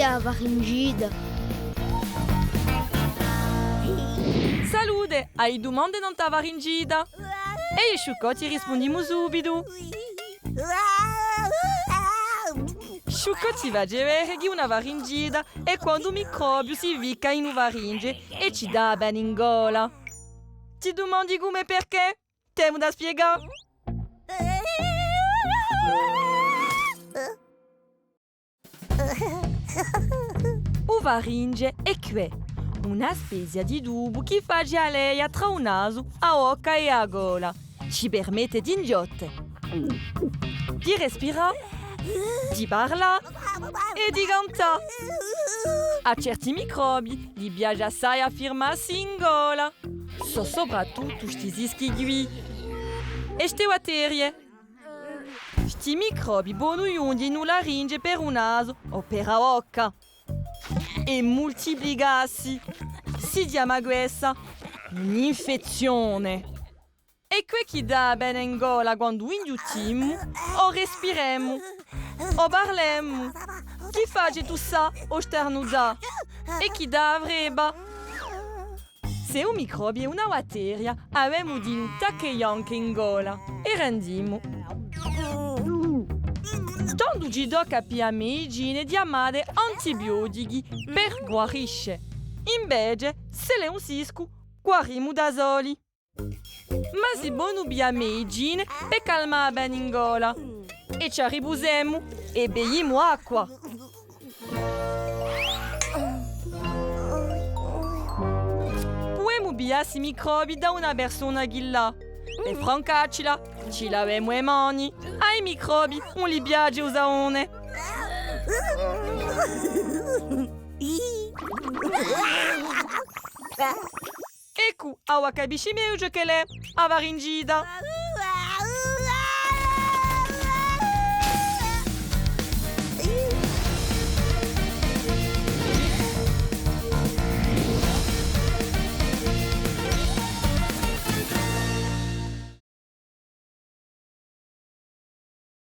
che ha faringite? Salute, hai domande non ta faringita? E i sciuccotti rispondiamo subito. Sciuccotti va a dire che una faringita è quando un microbio si ficca in una faringe e ci dà bene in gola. Ti domandi come e perché? Temo da spiegare. O faringe è qui, una specie di tubo che fa gialea tra un naso, a bocca e a gola. Ci permette di inghiotte, di respirare, di parlare e di cantare. A certi microbi li piace assai affirmarsi in gola. So soprattutto sti dischi qui. E ste batterie. Sti microbi bonuiondi in una laringe per un naso o per la bocca. E moltiplicarsi. Si chiama questa un'infezione. E quel che dà bene in gola quando inghiottiamo o respiriamo o parliamo. Chi fa tutto ça o sternuzza? E chi dà avrebbe? Se un microbio e una batteria abbiamo di un taccheianche in gola e rendiamo. Tanto ci do capire a medicine di amare antibiotici per guarisce. Invece, se le un sisco, guarimo da soli. Ma si buono a medicine per calmare bene in gola. E ci riposiamo e beviamo acqua. Puoi biarsi i microbi da una persona che l'ha. Per francacela, ci laviamo le mani. Ai microbi, on li piace usaone. Ecco, ora capisci meglio che l'è a faringita.